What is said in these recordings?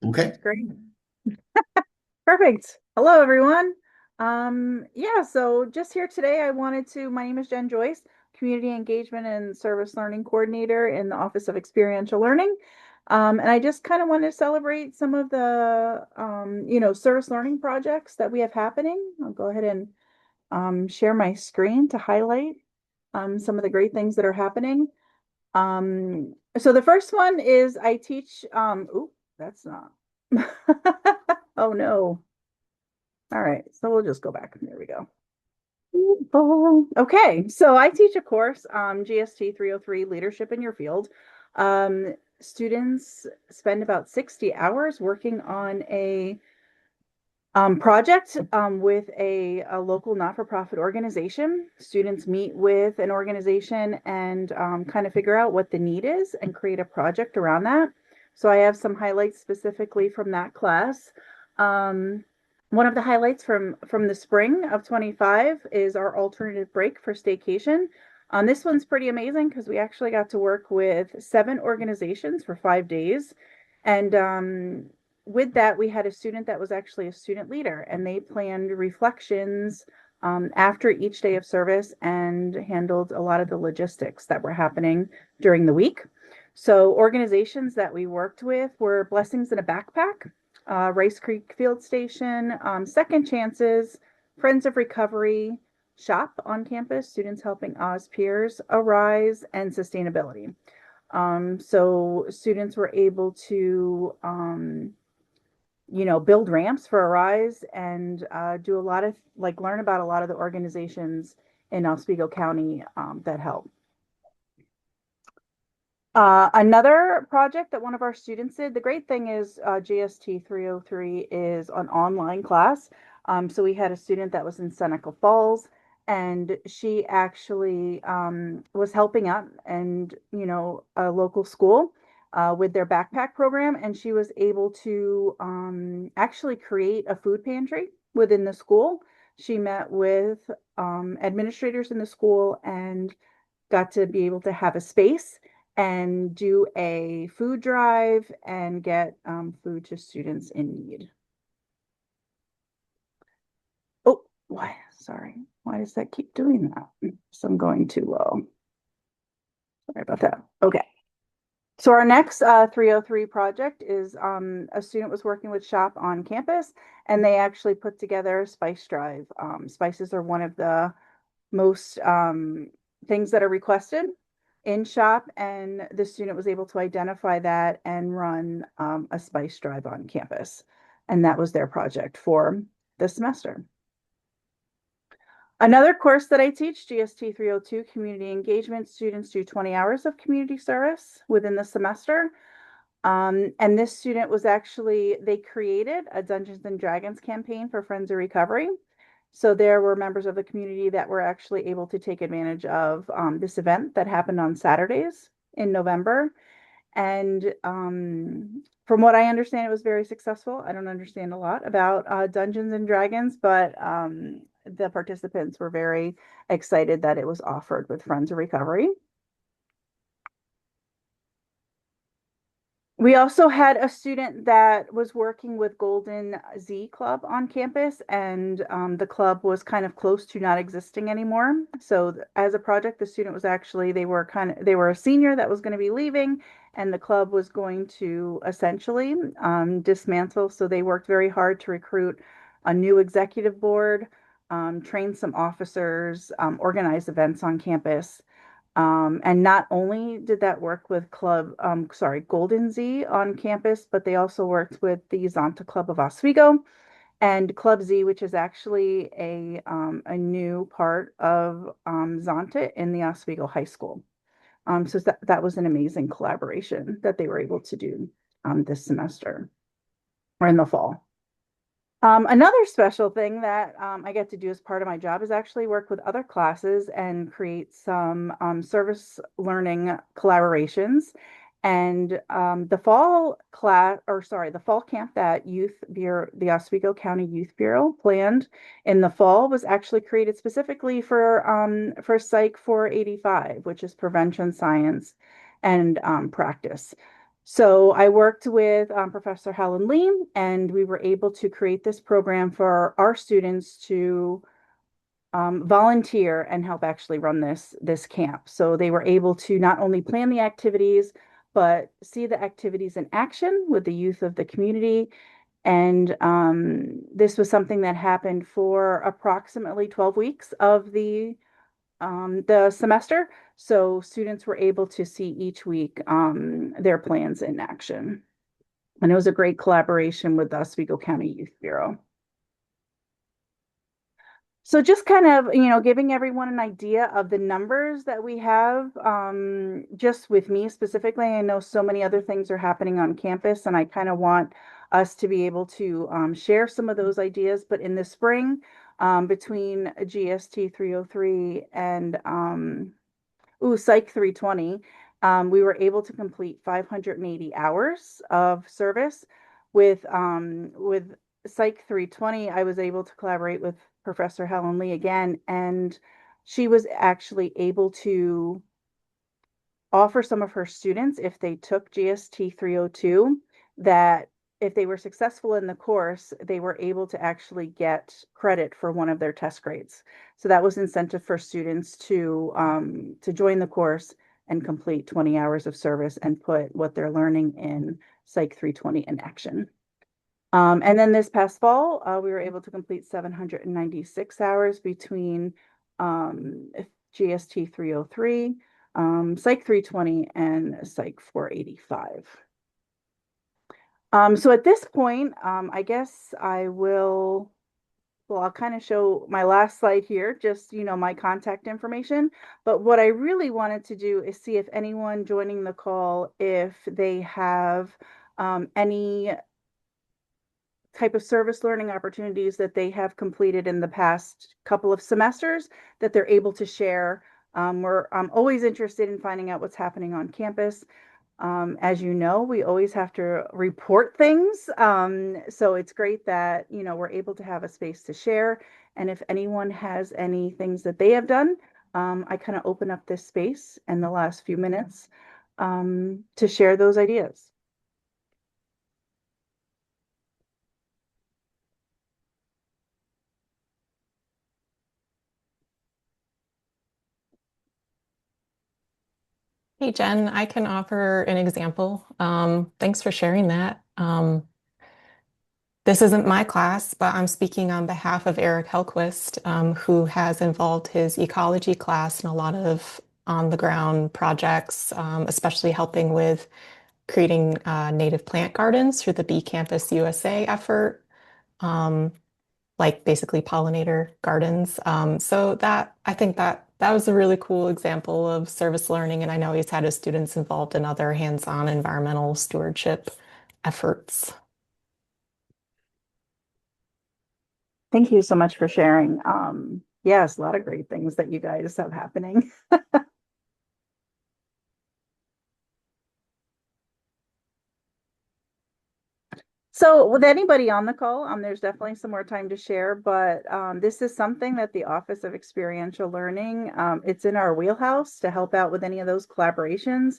Okay. Great. Perfect. Hello, everyone. Yeah, so just here today, my name is Jen Joyce, Community Engagement and Service Learning Coordinator in the Office of Experiential Learning. And I just kind of want to celebrate some of the, service learning projects that we have happening. I'll go ahead and share my screen to highlight some of the great things that are happening. So the first one is I teach, that's not. Oh no. All right, so we'll just go back. There we go. Okay, so I teach a course, GST 303, Leadership in Your Field. Students spend about 60 hours working on a project with a local not-for-profit organization. Students meet with an organization and kind of figure out what the need is and create a project around that. So I have some highlights specifically from that class. Um, One of the highlights from the spring of 25 is our alternative break for staycation. This one's pretty amazing because we actually got to work with 7 organizations for 5 days. And with that, we had a student that was actually a student leader, and they planned reflections after each day of service and handled a lot of the logistics that were happening during the week. So, organizations that we worked with were Blessings in a Backpack, Rice Creek Field Station, Second Chances, Friends of Recovery, Shop on campus, Students Helping Oz Peers, Arise, and Sustainability. So students were able to build ramps for Arise and do a lot of learn about a lot of the organizations in Oswego County that help. Another project that one of our students did, the great thing is GST 303 is an online class. So we had a student that was in Seneca Falls, and she actually was helping out and, a local school with their backpack program. And she was able to actually create a food pantry within the school. She met with administrators in the school and got to be able to have a space and do a food drive and get food to students in need. Oh, why? Sorry. Why does that keep doing that? So I'm going too low. Sorry about that. Okay. So our next 303 project is a student was working with Shop on campus, and they actually put together a spice drive. Spices are one of the most things that are requested in shop, and the student was able to identify that and run a spice drive on campus. And that was their project for the semester. Another course that I teach, GST 302, Community Engagement, students do 20 hours of community service within the semester. And this student was actually, they created a Dungeons and Dragons campaign for Friends of Recovery. So there were members of the community that were actually able to take advantage of this event that happened on Saturdays in November. And from what I understand, it was very successful. I don't understand a lot about Dungeons and Dragons, but the participants were very excited that it was offered with Friends of Recovery. We also had a student that was working with Golden Z Club on campus, and the club was kind of close to not existing anymore. So, as a project, the student was actually they were a senior that was going to be leaving, and the club was going to essentially dismantle. So they worked very hard to recruit a new executive board, train some officers, organize events on campus. And not only did that work with Golden Z on campus, but they also worked with the Zonta Club of Oswego and Club Z, which is actually a new part of Zonta in the Oswego High School. So that was an amazing collaboration that they were able to do this semester or in the fall. Another special thing that I get to do as part of my job is actually work with other classes and create some service learning collaborations. And the fall camp that the Oswego County Youth Bureau planned in the fall was actually created specifically for Psych 485, which is prevention science and practice. So I worked with Professor Helen Lee, and we were able to create this program for our students to volunteer and help actually run this camp. So they were able to not only plan the activities, but see the activities in action with the youth of the community. And this was something that happened for approximately 12 weeks of the semester. So students were able to see each week their plans in action. And it was a great collaboration with the Oswego County Youth Bureau. So just kind of, giving everyone an idea of the numbers that we have, just with me specifically. I know so many other things are happening on campus, and I kind of want us to be able to share some of those ideas. But in the spring, between GST 303 and Psych 320, we were able to complete 580 hours of service with Psych 320. I was able to collaborate with Professor Helen Lee again, and she was actually able to offer some of her students, if they took GST 302, that if they were successful in the course, they were able to actually get credit for one of their test grades. So that was incentive for students to join the course and complete 20 hours of service and put what they're learning in Psych 320 in action. And then this past fall, we were able to complete 796 hours between GST 303, Psych 320, and Psych 485. So at this point, I guess I'll kind of show my last slide here, just, my contact information. But what I really wanted to do is see if anyone joining the call, if they have any type of service learning opportunities that they have completed in the past couple of semesters that they're able to share. I'm always interested in finding out what's happening on campus. As you know, we always have to report things. So it's great that, we're able to have a space to share. And if anyone has any things that they have done, I kind of open up this space in the last few minutes to share those ideas. Hey, Jen, I can offer an example. Thanks for sharing that. This isn't my class, but I'm speaking on behalf of Eric Helquist, who has involved his ecology class in a lot of on-the-ground projects, especially helping with creating native plant gardens through the Bee Campus USA effort. Um, like basically pollinator gardens. So that I think that was a really cool example of service learning, and I know he's had his students involved in other hands-on environmental stewardship efforts. Thank you so much for sharing. Yes, a lot of great things that you guys have happening. So with anybody on the call, there's definitely some more time to share, but this is something that the Office of Experiential Learning, it's in our wheelhouse to help out with any of those collaborations.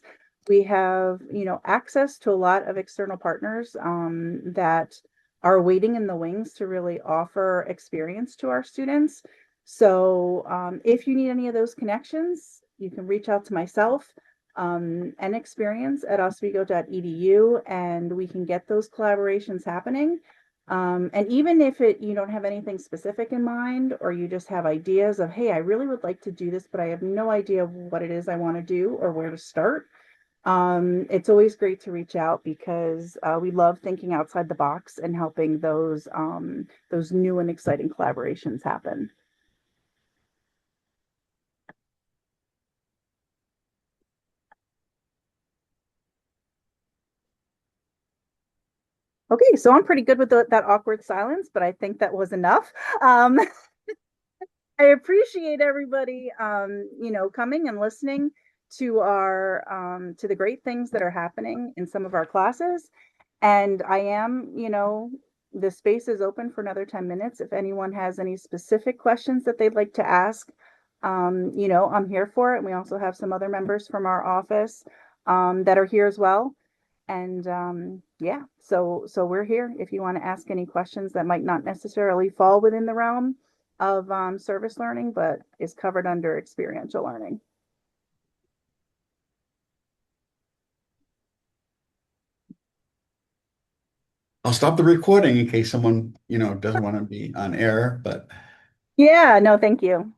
We have, access to a lot of external partners that are waiting in the wings to really offer experience to our students. So if you need any of those connections, you can reach out to myself and experience at oswego.edu, and we can get those collaborations happening. And even if you don't have anything specific in mind, or you just have ideas of, hey, I really would like to do this, but I have no idea what it is I want to do or where to start. It's always great to reach out because we love thinking outside the box and helping those new and exciting collaborations happen. Okay, so I'm pretty good with that awkward silence, but I think that was enough. Um, I appreciate everybody, coming and listening to to the great things that are happening in some of our classes. And the space is open for another 10 minutes. If anyone has any specific questions that they'd like to ask, I'm here for it. And we also have some other members from our office, that are here as well. And yeah, so we're here if you want to ask any questions that might not necessarily fall within the realm of service learning, but is covered under experiential learning. I'll stop the recording in case someone, doesn't want to be on air, but Yeah, no, thank you.